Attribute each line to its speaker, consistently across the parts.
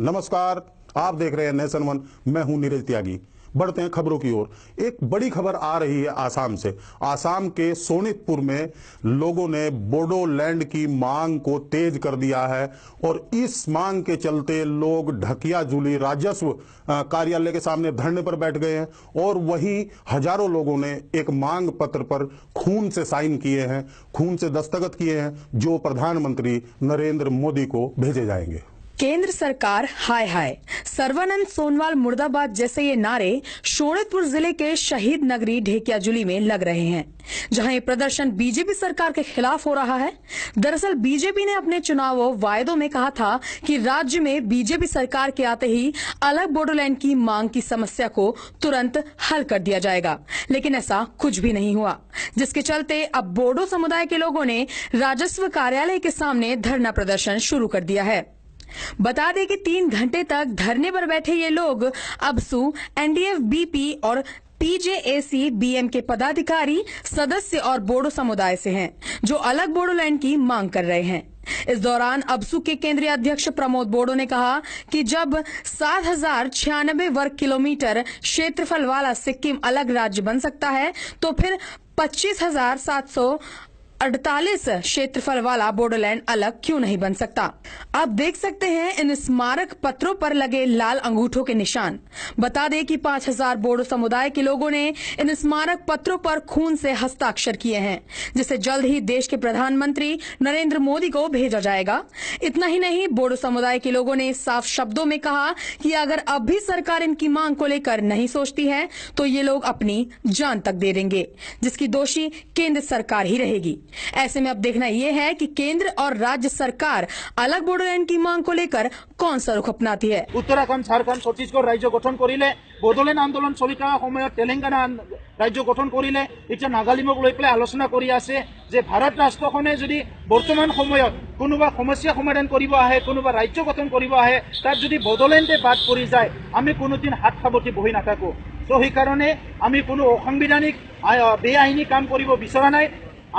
Speaker 1: नमस्कार, आप देख रहे हैं नेशन वन। मैं हूं नीरज त्यागी। बढ़ते हैं खबरों की ओर। एक बड़ी खबर आ रही है आसाम से। आसाम के सोनितपुर में लोगों ने बोडोलैंड की मांग को तेज कर दिया है और इस मांग के चलते लोग ढकियाजुली राजस्व कार्यालय के सामने धरने पर बैठ गए हैं और वहीं हजारों लोगों ने एक मांग पत्र पर खून से साइन किए हैं, खून से दस्तखत किए हैं, जो प्रधानमंत्री नरेंद्र मोदी को भेजे जाएंगे।
Speaker 2: केंद्र सरकार हाय हाय, सर्बानंद सोनोवाल मुर्दाबाद जैसे ये नारे शोणितपुर जिले के शहीद नगरी ढेकियाजुली में लग रहे हैं, जहां ये प्रदर्शन बीजेपी सरकार के खिलाफ हो रहा है। दरअसल बीजेपी ने अपने चुनाव वायदों में कहा था कि राज्य में बीजेपी सरकार के आते ही अलग बोडोलैंड की मांग की समस्या को तुरंत हल कर दिया जाएगा, लेकिन ऐसा कुछ भी नहीं हुआ, जिसके चलते अब बोडो समुदाय के लोगों ने राजस्व कार्यालय के सामने धरना प्रदर्शन शुरू कर दिया है। बता दें कि 3 घंटे तक धरने पर बैठे ये लोग अबसू, एनडीएफ बीपी और पीजेएसी बीएम के पदाधिकारी, सदस्य और बोडो समुदाय से हैं, जो अलग बोडोलैंड की मांग कर रहे हैं। इस दौरान अबसू के केंद्रीय अध्यक्ष प्रमोद बोडो ने कहा कि जब 7,096 वर्ग किलोमीटर क्षेत्रफल वाला सिक्किम अलग राज्य बन सकता है, तो फिर 25,748 क्षेत्रफल वाला बोडोलैंड अलग क्यों नहीं बन सकता। आप देख सकते हैं इन स्मारक पत्रों पर लगे लाल अंगूठों के निशान। बता दें कि 5,000 बोडो समुदाय के लोगों ने इन स्मारक पत्रों पर खून से हस्ताक्षर किए हैं, जिसे जल्द ही देश के प्रधानमंत्री नरेंद्र मोदी को भेजा जाएगा। इतना ही नहीं, बोडो समुदाय के लोगों ने साफ शब्दों में कहा कि अगर अब भी सरकार इनकी मांग को लेकर नहीं सोचती है तो ये लोग अपनी जान तक दे देंगे, जिसकी दोषी केंद्र सरकार ही रहेगी। ऐसे में अब देखना यह है कि केंद्र और राज्य सरकार अलग बोडोलैंड की मांग को लेकर कौन सा रुख अपनाती है।
Speaker 3: उत्तराखंड, झारखंड, छत्तीसगढ़ राज्य गठन करिले, बोडोलैंड आंदोलन चलि थका समयत तेलेंगाना राज्य गठन करिले, इतना नागालिमक লৈ পেলাই आलोचना কৰি আছে যে ভাৰত ৰাষ্ট্ৰখনে যদি বৰ্তমান সময়ত কোনোবা সমস্যা সমাধান কৰিব আহে, কোনোবা ৰাজ্য গঠন কৰিব আহে, তাত যদি बोडोलैंडে বাদ পৰি যায়, আমি কোনোদিন হাত সাবটি বহি নাথাকো। তো সেইকাৰণে আমি কোনো অসাংবিধানিক বেআইনী কাম কৰিব বিচৰা নাই।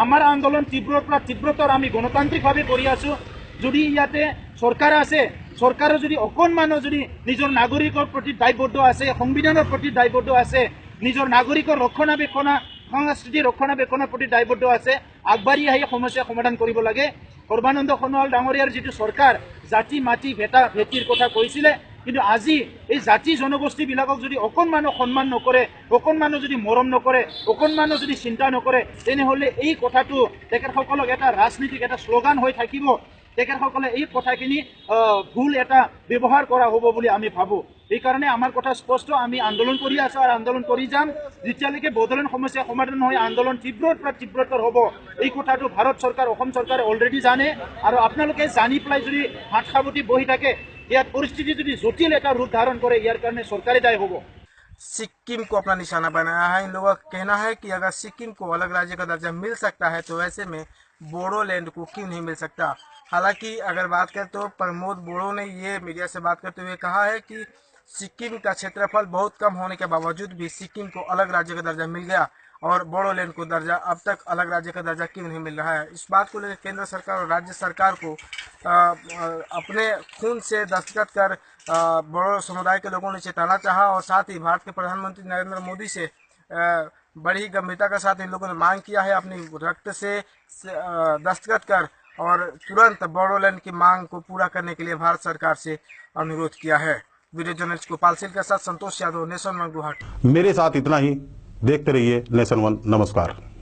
Speaker 3: आमार आंदोलन तीव्रतर आमी गणतांत्रिक भावे करि आसु। यदि इयाते सरकार आछे, सरकारो यदि अकनमानो यदि निजर नागरिकर प्रति दायबद्ध आछे, संविधानर प्रति दायबद्ध आछे, निजर नागरिकर रक्षणाबेक्षण संस्कृति रक्षणाबेक्षणर प्रति दायबद्ध आछे, आगबारी आहि समस्या समाधान करिब लागे। सर्बानंद सोनोवाल डांगरियार जितु सरकार जाति माटी भेटा भेटिर कथा कइसिले, কিন্তু আজি এই জাতি জনগোষ্ঠী বিলাকক যদি অকনমানো সন্মান নকৰে, অকনমানো যদি মৰম নকৰে, অকনমানো যদি চিন্তা নকৰে, তেনেহলে এই কথাটো তেখেতসকলক এটা ৰাজনীতিক এটা স্লোগান হৈ থাকিব। তেখেতসকলে এই কথাখিনি ভুল এটা ব্যৱহাৰ কৰা হ'ব বুলি আমি ভাবো। এই কাৰণে আমাৰ কথা স্পষ্ট, আমি আন্দোলন কৰি আছো আৰু আন্দোলন কৰি যাম যেতিয়ালৈকে बोडोलैंड সমস্যা সমাধান নহয়। আন্দোলন তীব্ৰতৰ হ'ব। এই কথাটো ভাৰত চৰকাৰ, অসম চৰকাৰে অলৰেডি জানে আৰু আপোনালোকে জানি পেলাই যদি হাত সাবটি বহি থাকে, यार परिस्थिति यदि जटिल एक रूप धारण करे, यार कारण सरकारी दाय होगा।
Speaker 4: सिक्किम को अपना निशाना बनाया है। इन लोगों का कहना है कि अगर सिक्किम को अलग राज्य का दर्जा मिल सकता है तो वैसे में बोडोलैंड को क्यों नहीं मिल सकता। हालांकि अगर बात करें तो प्रमोद बोडो ने ये मीडिया से बात करते हुए कहा है कि सिक्किम का क्षेत्रफल बहुत कम होने के बावजूद भी सिक्किम को अलग राज्य का दर्जा मिल गया और बोडोलैंड को दर्जा अब तक अलग राज्य का दर्जा क्यों नहीं मिल रहा है। इस बात को लेकर केंद्र सरकार और राज्य सरकार को अपने खून से दस्तखत कर बोडो समुदाय के लोगों ने चेताना चाहा और साथ ही भारत के प्रधानमंत्री नरेंद्र मोदी से बड़ी गंभीरता के साथ इन लोगों ने मांग किया है अपनी रक्त से दस्तखत कर और तुरंत बोडोलैंड की मांग को पूरा करने के लिए भारत सरकार से अनुरोध किया है। वीडियो जर्नलिस्ट गोपाल सिंह के साथ संतोष यादव, नेशन वन गुवाहाटी।
Speaker 1: मेरे साथ इतना ही। देखते रहिए नेशन वन। नमस्कार।